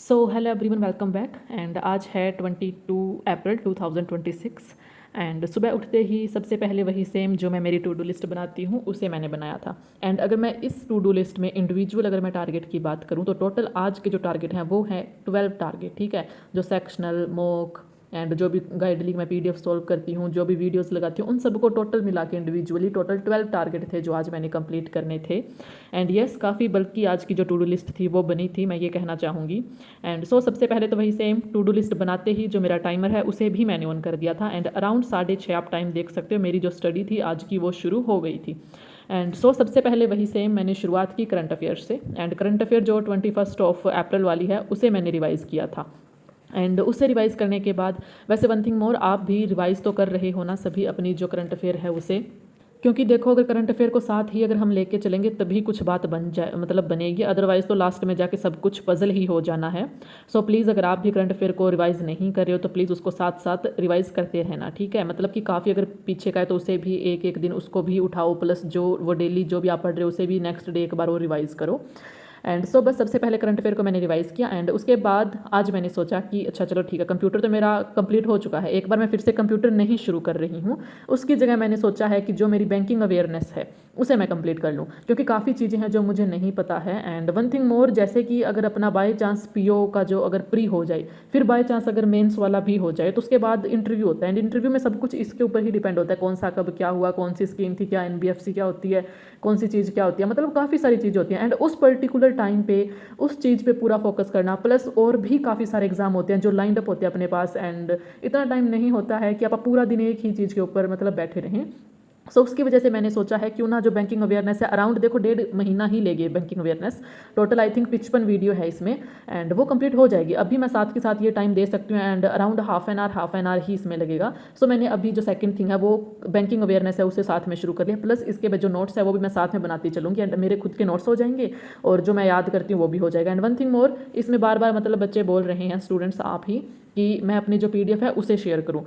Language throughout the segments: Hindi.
Hello everyone, welcome back. And आज है 22 अप्रैल 2026। एंड सुबह उठते ही सबसे पहले वही सेम जो मैं मेरी टू डू लिस्ट बनाती हूँ उसे मैंने बनाया था। एंड अगर मैं इस टू डू लिस्ट में इंडिविजुअल अगर मैं टारगेट की बात करूँ तो टोटल आज के जो टारगेट हैं वो हैं 12 टारगेट, ठीक है। जो सेक्शनल, मॉक एंड जो भी गाइडली मैं पीडीएफ सॉल्व करती हूँ, जो भी वीडियोस लगाती हूँ, उन सबको टोटल मिला के इंडिविजुअली टोटल 12 टारगेट थे जो आज मैंने कंप्लीट करने थे। एंड यस, काफ़ी बल्कि आज की जो टू डू लिस्ट थी वो बनी थी, मैं ये कहना चाहूँगी। एंड सबसे पहले तो वही सेम टू डू लिस्ट बनाते ही जो मेरा टाइमर है उसे भी मैंने ऑन कर दिया था। एंड अराउंड 6:30 आप टाइम देख सकते हो, मेरी जो स्टडी थी आज की वो शुरू हो गई थी। एंड सबसे पहले वही सेम मैंने शुरुआत की करंट अफेयर से। एंड करंट अफेयर जो 21 अप्रैल वाली है उसे मैंने रिवाइज़ किया था। एंड उससे रिवाइज़ करने के बाद वैसे वन थिंग मोर, आप भी रिवाइज़ तो कर रहे हो ना सभी अपनी जो करंट अफेयर है उसे, क्योंकि देखो अगर करंट अफेयर को साथ ही अगर हम लेके चलेंगे तभी कुछ बात बन जाए, मतलब बनेगी। अदरवाइज़ तो लास्ट में जाके सब कुछ पजल ही हो जाना है। सो प्लीज़ अगर आप भी करंट अफेयर को रिवाइज़ नहीं कर रहे हो तो प्लीज़ उसको साथ साथ रिवाइज़ करते रहना, ठीक है। मतलब कि काफ़ी अगर पीछे का है तो उसे भी एक एक दिन उसको भी उठाओ, प्लस जो वो डेली जो भी आप पढ़ रहे हो उसे भी नेक्स्ट डे एक बार वो रिवाइज़ करो। एंड बस सबसे पहले करंट अफेयर को मैंने रिवाइज़ किया। एंड उसके बाद आज मैंने सोचा कि अच्छा चलो ठीक है, कंप्यूटर तो मेरा कंप्लीट हो चुका है, एक बार मैं फिर से कंप्यूटर नहीं शुरू कर रही हूँ। उसकी जगह मैंने सोचा है कि जो मेरी बैंकिंग अवेयरनेस है उसे मैं कंप्लीट कर लूँ, क्योंकि काफ़ी चीज़ें हैं जो मुझे नहीं पता है। एंड वन थिंग मोर, जैसे कि अगर अपना बाय चांस पीओ का जो अगर प्री हो जाए, फिर बाय चांस अगर मेंस वाला भी हो जाए तो उसके बाद इंटरव्यू होता है। एंड इंटरव्यू में सब कुछ इसके ऊपर ही डिपेंड होता है, कौन सा कब क्या हुआ, कौन सी स्कीम थी, क्या एनबीएफसी क्या होती है, कौन सी चीज़ क्या होती है, मतलब काफ़ी सारी चीज़ होती हैं। एंड उस पर्टिकुलर टाइम पे उस चीज़ पे पूरा फोकस करना, प्लस और भी काफ़ी सारे एग्जाम होते हैं जो लाइंड अप होते हैं अपने पास। एंड इतना टाइम नहीं होता है कि आप पूरा दिन एक ही चीज़ के ऊपर मतलब बैठे रहें। उसकी वजह से मैंने सोचा है क्यों ना जो बैंकिंग अवेयरनेस है, अराउंड देखो 1.5 महीना ही लेगी banking awareness. Total I think 55 video है इसमें। एंड वो कंप्लीट हो जाएगी, अभी मैं साथ के साथ ये टाइम दे सकती हूँ। And around half an hour ही इसमें लगेगा। मैंने अभी जो सेकंड थिंग है वो बैंकिंग अवेयरनेस है उसे साथ में शुरू कर लिया, प्लस इसके बाद जो नोट्स है वो भी मैं साथ में बनाती चलूँगी। एंड मेरे खुद के नोट्स हो जाएंगे और जो मैं याद करती हूँ वो भी हो जाएगा। एंड वन थिंग मोर, इसमें बार बार मतलब बच्चे बोल रहे हैं, स्टूडेंट्स आप ही, कि मैं अपनी जो पीडीएफ है उसे शेयर करूं,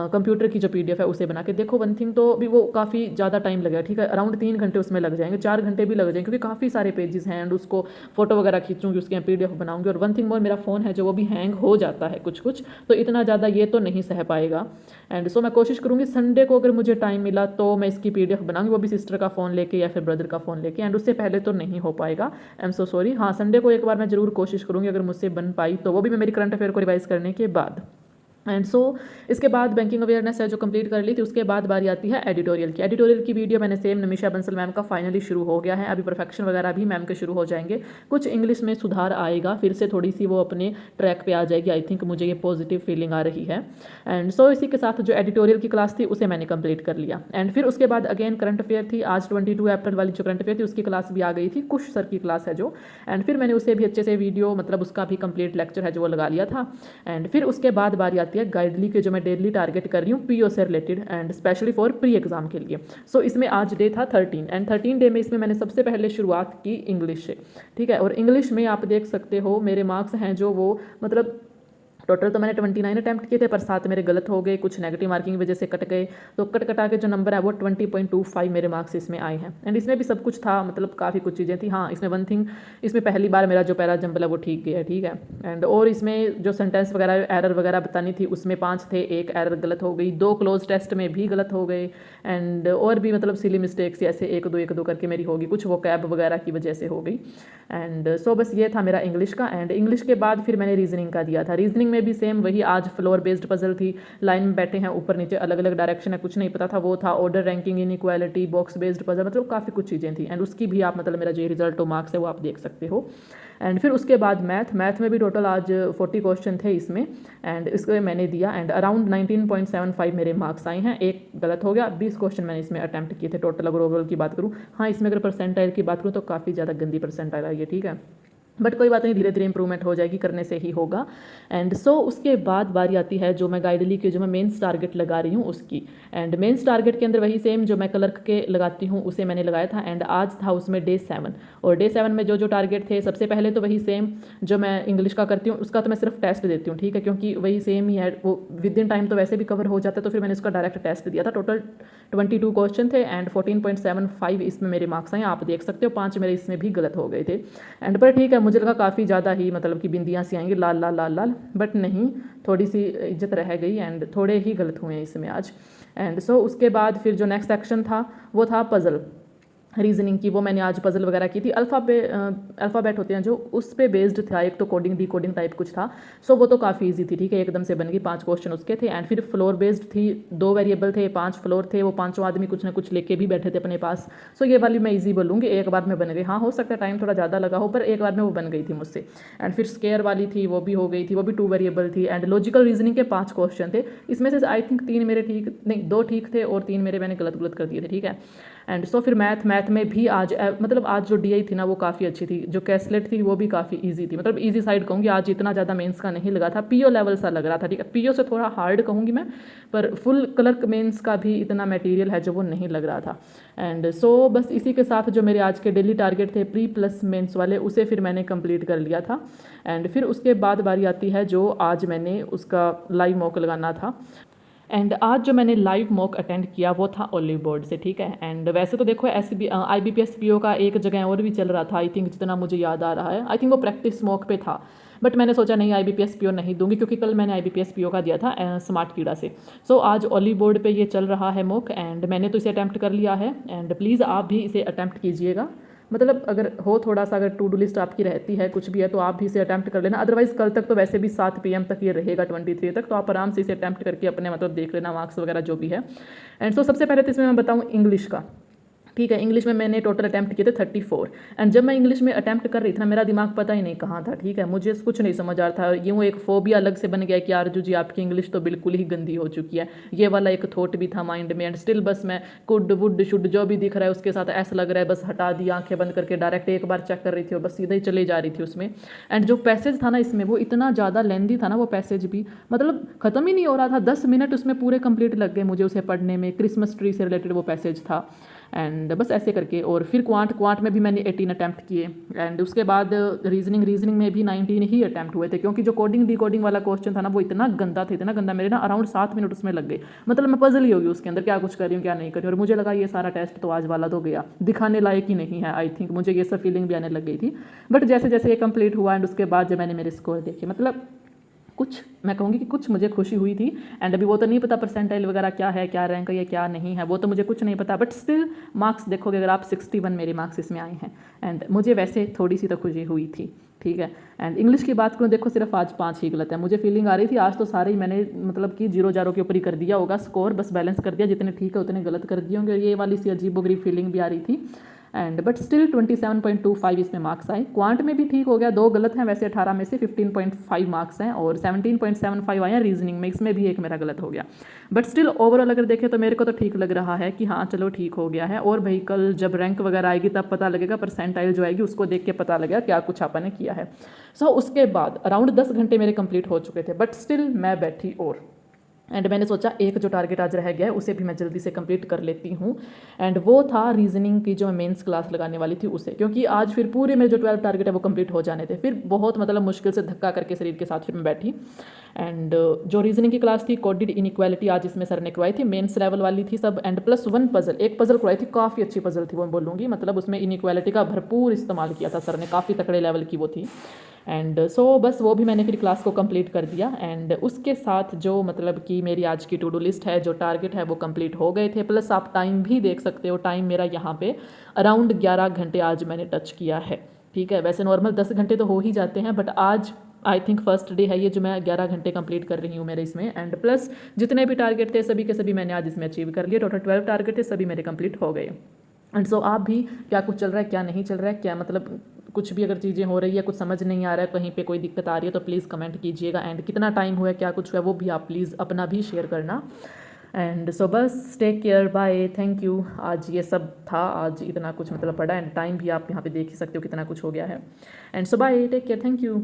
कंप्यूटर की जो पीडीएफ है उसे बना के। देखो वन थिंग तो भी वो काफ़ी ज़्यादा टाइम लगेगा, ठीक है। अराउंड 3 घंटे उसमें लग जाएंगे, 4 घंटे भी लग जाएंगे, क्योंकि काफ़ी सारे पेजेस हैं। एंड उसको फोटो वगैरह खींचूंगी, उसके पीडीएफ बनाऊंगी। और वन थिंग मोर, मेरा फ़ोन है जो वो भी हैंग हो जाता है कुछ कुछ, तो इतना ज़्यादा ये तो नहीं सह पाएगा। एंड मैं कोशिश करूँगी संडे को अगर मुझे टाइम मिला तो मैं इसकी पीडीएफ बनाऊंगी, वो भी सिस्टर का फ़ोन लेके या फिर ब्रदर का फ़ोन लेके। एंड उससे पहले तो नहीं हो पाएगा, आई एम सो सॉरी। हाँ, संडे को एक बार मैं ज़रूर कोशिश करूँगी, अगर मुझसे बन पाई तो, वो भी मैं मेरी करंट अफेयर को रिवाइज़ करने के बाद। एंड इसके बाद बैंकिंग अवेयरनेस है जो कंप्लीट कर ली थी, उसके बाद बारी आती है एडिटोरियल की। एडिटोरियल की वीडियो मैंने सेम निमिषा बंसल मैम का फाइनली शुरू हो गया है, अभी परफेक्शन वगैरह भी मैम के शुरू हो जाएंगे, कुछ इंग्लिश में सुधार आएगा, फिर से थोड़ी सी वो अपने ट्रैक पे आ जाएगी। आई थिंक मुझे ये पॉजिटिव फीलिंग आ रही है। एंड इसी के साथ जो एडिटोरियल की क्लास थी उसे मैंने कंप्लीट कर लिया। एंड फिर उसके बाद अगेन करंट अफेयर थी, आज 22 अप्रैल वाली जो करंट अफेयर थी उसकी क्लास भी आ गई थी, कुश सर की क्लास है जो। एंड फिर मैंने उसे भी अच्छे से वीडियो, मतलब उसका भी कंप्लीट लेक्चर है जो वो लगा लिया था। एंड फिर उसके बाद बारी आती है गाइडली के, जो मैं डेली टारगेट कर रही हूँ पीओ से related and specially for pre exam के लिए। इसमें आज डे था 13। एंड 13 डे में इसमें मैंने सबसे पहले शुरुआत की इंग्लिश से, ठीक है। और इंग्लिश में आप देख सकते हो मेरे मार्क्स हैं जो वो, मतलब टोटल तो मैंने 29 अटैम्प्ट किए थे, पर 7 मेरे गलत हो गए, कुछ नेगेटिव मार्किंग की वजह से कट गए। तो कट कटा के जो नंबर है वो 20.25 मेरे मार्क्स इसमें आए हैं। एंड इसमें भी सब कुछ था, मतलब काफ़ी कुछ चीज़ें थी। हाँ, इसमें वन थिंग, इसमें पहली बार मेरा जो पैरा जंबल है वो ठीक गया, ठीक है। एंड और इसमें जो सेंटेंस वगैरह एरर वगैरह बतानी थी उसमें 5 थे, एक एरर गलत हो गई, 2 क्लोज टेस्ट में भी गलत हो गए। एंड और भी मतलब सिली मिस्टेक्स ऐसे एक दो करके मेरी होगी, कुछ वो कैब वगैरह की वजह से हो गई। एंड बस ये था मेरा इंग्लिश का। एंड इंग्लिश के बाद फिर मैंने रीजनिंग का दिया था। रीजनिंग में भी सेम वही, आज फ्लोर बेस्ड पजल थी, लाइन में बैठे हैं, ऊपर नीचे अलग अलग डायरेक्शन है, कुछ नहीं पता था, वो था ऑर्डर रैंकिंग इन इक्वालिटी, बॉक्स बेस्ड पजल, मतलब काफ़ी कुछ चीज़ें थी। एंड उसकी भी आप मतलब मेरा जो रिजल्ट हो मार्क्स है वो आप देख सकते हो। एंड फिर उसके बाद मैथ में भी टोटल आज 40 क्वेश्चन थे इसमें। एंड इसको मैंने दिया एंड अराउंड 19.75 मेरे मार्क्स आए हैं, एक गलत हो गया। 20 क्वेश्चन मैंने इसमें अटैम्प्ट किए थे टोटल, अगर ओवरऑल की बात करूँ। हाँ, इसमें अगर परसेंटाइल की बात करूँ तो काफ़ी ज़्यादा गंदी परसेंटाइल आई है, ठीक है। बट कोई बात नहीं, धीरे धीरे इंप्रूवमेंट हो जाएगी, करने से ही होगा। एंड उसके बाद बारी आती है जो मैं गाइडली के जो मैं मेंस टारगेट लगा रही हूँ उसकी। एंड मेंस टारगेट के अंदर वही सेम जो मैं क्लर्क के लगाती हूँ उसे मैंने लगाया था। एंड आज था उसमें डे 7। और डे 7 में जो टारगेट थे, सबसे पहले तो वही सेम जो मैं इंग्लिश का करती हूँ उसका तो मैं सिर्फ टेस्ट देती हूँ, ठीक है, क्योंकि वही सेम ही है, वो विद इन टाइम तो वैसे भी कवर हो जाता है। तो फिर मैंने उसका डायरेक्ट टेस्ट दिया था। टोटल 22 क्वेश्चन थे एंड 14.75 इसमें मेरे मार्क्स आए, आप देख सकते हो। 5 मेरे इसमें भी गलत हो गए थे। एंड पर ठीक है, मुझे लगा काफ़ी ज़्यादा ही मतलब कि बिंदियाँ सी आएंगी लाल लाल लाल लाल, बट नहीं, थोड़ी सी इज्जत रह गई एंड थोड़े ही गलत हुए हैं इसमें आज। एंड सो उसके बाद फिर जो नेक्स्ट सेक्शन था वो था पज़ल रीजनिंग की। वो मैंने आज पजल वगैरह की थी। अल्फ़ाबेट होते हैं जो, उस पे बेस्ड था। एक तो कोडिंग डी कोडिंग टाइप कुछ था, सो वो तो काफ़ी इजी थी, ठीक है, एकदम से बन गई। 5 क्वेश्चन उसके थे। एंड फिर फ्लोर बेस्ड थी, 2 वेरिएबल थे, 5 फ्लोर थे, वो पाँचों आदमी कुछ ना कुछ लेके भी बैठे थे अपने पास। सो ये वाली मैं ईजी बोलूँगी, एक बार में बन गई। हाँ, हो सकता है टाइम थोड़ा ज़्यादा लगा हो, पर एक बार में वो बन गई थी मुझसे। एंड फिर स्केयर वाली थी, वो भी हो गई थी, वो भी 2 वेरिएबल थी। एंड लॉजिकल रीजनिंग के 5 क्वेश्चन थे, इसमें से आई थिंक 3 मेरे ठीक नहीं, 2 ठीक थे और 3 मेरे मैंने गलत गलत कर दिए थे, ठीक है। एंड सो फिर मैथ में भी आज मतलब आज जो डीआई थी ना वो काफ़ी अच्छी थी, जो कैसलेट थी वो भी काफ़ी इजी थी, मतलब इजी साइड कहूँगी। आज इतना ज़्यादा मेंस का नहीं लगा था, पीओ लेवल सा लग रहा था, ठीक है, पीओ से थोड़ा हार्ड कहूँगी मैं, पर फुल क्लर्क मेंस का भी इतना मटेरियल है जो वो नहीं लग रहा था। एंड सो बस इसी के साथ जो मेरे आज के डेली टारगेट थे प्री प्लस मेंस वाले, उसे फिर मैंने कंप्लीट कर लिया था। एंड फिर उसके बाद बारी आती है जो आज मैंने उसका लाइव मॉक लगाना था। एंड आज जो मैंने लाइव मॉक अटेंड किया वो था ओलिव बोर्ड से, ठीक है। एंड वैसे तो देखो IBPS PO का एक जगह और भी चल रहा था, आई थिंक जितना मुझे याद आ रहा है, आई थिंक वो प्रैक्टिस मॉक पे था, बट मैंने सोचा नहीं IBPS PO नहीं दूंगी, क्योंकि कल मैंने IBPS PO का दिया था स्मार्ट कीड़ा से। सो आज ओलिव बोर्ड पे ये चल रहा है मॉक, एंड मैंने तो इसे अटैम्प्ट कर लिया है। एंड प्लीज़ आप भी इसे अटैम्प्ट कीजिएगा, मतलब अगर हो थोड़ा सा, अगर टू डू लिस्ट आपकी रहती है कुछ भी है तो आप भी इसे अटैम्प्ट कर लेना। अदरवाइज कल तक तो वैसे भी 7 PM तक ये रहेगा, 23 तक, तो आप आराम से इसे अटैम्प्ट करके अपने मतलब देख लेना मार्क्स वगैरह जो भी है। एंड सो सबसे पहले तो इसमें मैं बताऊँ इंग्लिश का, ठीक है। इंग्लिश में मैंने टोटल अटैम्प्ट किए थे 34। एंड जब मैं इंग्लिश में अटैम्प्ट कर रही थी ना, मेरा दिमाग पता ही नहीं कहाँ था, ठीक है, मुझे कुछ नहीं समझ आ रहा था। यूँ एक फोबिया अलग से बन गया कि आरजू जी आपकी इंग्लिश तो बिल्कुल ही गंदी हो चुकी है, ये वाला एक थॉट भी था माइंड में। एंड स्टिल बस मैं कुड वुड शुड जो भी दिख रहा है उसके साथ ऐसा लग रहा है बस हटा दी, आंखें बंद करके डायरेक्ट एक बार चेक कर रही थी और बस सीधा ही चले जा रही थी उसमें। एंड जो पैसेज था ना इसमें, वो इतना ज़्यादा लेंदी था ना, वो पैसेज भी मतलब ख़त्म ही नहीं हो रहा था। 10 मिनट उसमें पूरे कंप्लीट लग गए मुझे उसे पढ़ने में। क्रिसमस ट्री से रिलेटेड वो पैसेज था। एंड बस ऐसे करके, और फिर क्वांट में भी मैंने 18 अटैम्प्ट किए। एंड उसके बाद रीजनिंग में भी 19 ही अटैम्प्ट हुए थे, क्योंकि जो कोडिंग डी कोडिंग वाला क्वेश्चन था ना वो इतना गंदा था, इतना गंदा, मेरे ना अराउंड 7 मिनट उसमें लग गए। मतलब मैं पजल ही होगी उसके अंदर, क्या कुछ कर रही हूँ क्या नहीं कर रही हूँ। और मुझे लगा ये सारा टेस्ट तो आज वाला तो गया, दिखाने लायक ही नहीं है, आई थिंक मुझे ये सब फीलिंग भी आने लग गई थी। बट जैसे जैसे ये कंप्लीट हुआ एंड उसके बाद जब मैंने मेरे स्कोर देखे, मतलब कुछ मैं कहूँगी कि कुछ मुझे खुशी हुई थी। एंड अभी वो तो नहीं पता परसेंटाइल वगैरह क्या है, क्या रैंक है, क्या नहीं है, वो तो मुझे कुछ नहीं पता, बट स्टिल मार्क्स देखोगे अगर आप 61 मेरे मार्क्स इसमें आए हैं। एंड मुझे वैसे थोड़ी सी तो खुशी हुई थी, ठीक है। एंड इंग्लिश की बात करूँ, देखो सिर्फ आज 5 ही गलत है, मुझे फीलिंग आ रही थी आज तो सारे ही मैंने मतलब कि 0 के ऊपर ही कर दिया होगा स्कोर, बस बैलेंस कर दिया, जितने ठीक है उतने गलत कर दिए होंगे। ये वाली सी अजीबोगरीब फीलिंग भी आ रही थी। एंड बट स्टिल 27.25 इसमें मार्क्स आए। क्वांट में भी ठीक हो गया, 2 गलत हैं वैसे 18 में से, 15.5 मार्क्स हैं, और 17.75 आए हैं रीजनिंग में, इसमें भी एक मेरा गलत हो गया। बट स्टिल ओवरऑल अगर देखें तो मेरे को तो ठीक लग रहा है कि हाँ चलो ठीक हो गया है। और भाई कल जब रैंक वगैरह आएगी तब पता लगेगा, परसेंटाइल जो आएगी उसको देख के पता लगेगा क्या कुछ आपने किया है। सो उसके बाद अराउंड 10 घंटे मेरे कंप्लीट हो चुके थे, बट स्टिल मैं बैठी और एंड मैंने सोचा एक जो टारगेट आज रह गया है उसे भी मैं जल्दी से कंप्लीट कर लेती हूँ। एंड वो था रीजनिंग की जो मैं मेंस क्लास लगाने वाली थी उसे, क्योंकि आज फिर पूरे मेरे जो 12 टारगेट है वो कंप्लीट हो जाने थे। फिर बहुत मतलब मुश्किल से धक्का करके शरीर के साथ फिर मैं बैठी। एंड जो रीजनिंग की क्लास थी कोडिड इनइक्वालिटी आज इसमें सर ने करवाई थी, मेंस लेवल वाली थी सब। एंड +1 पजल, एक पजल करवाई थी, काफ़ी अच्छी पजल थी वो बोलूँगी, मतलब उसमें इनइक्वालिटी का भरपूर इस्तेमाल किया था सर ने, काफ़ी तकड़े लेवल की वो थी। एंड सो बस वो भी मैंने फिर क्लास को कंप्लीट कर दिया। एंड उसके साथ जो मतलब कि मेरी आज की टू डू लिस्ट है, जो टारगेट है वो कंप्लीट हो गए थे। प्लस आप टाइम भी देख सकते हो, टाइम मेरा यहाँ पे अराउंड 11 घंटे आज मैंने टच किया है, ठीक है। वैसे नॉर्मल 10 घंटे तो हो ही जाते हैं, बट आज आई थिंक फर्स्ट डे है ये जो मैं 11 घंटे कंप्लीट कर रही हूँ मेरे इसमें। एंड प्लस जितने भी टारगेट थे सभी के सभी मैंने आज इसमें अचीव कर लिए। टोटल 12 टारगेट थे, सभी मेरे कंप्लीट हो गए। एंड सो आप भी क्या कुछ चल रहा है क्या नहीं चल रहा है, क्या मतलब कुछ भी अगर चीज़ें हो रही है, कुछ समझ नहीं आ रहा है, कहीं पे कोई दिक्कत आ रही है तो प्लीज़ कमेंट कीजिएगा। एंड कितना टाइम हुआ है, क्या कुछ हुआ है, वो भी आप प्लीज़ अपना भी शेयर करना। एंड सो बस take care, bye, thank you. आज ये सब था, आज इतना कुछ मतलब पड़ा। एंड टाइम भी आप यहाँ पे देख ही सकते हो कितना कुछ हो गया है। And so bye, take care, thank you.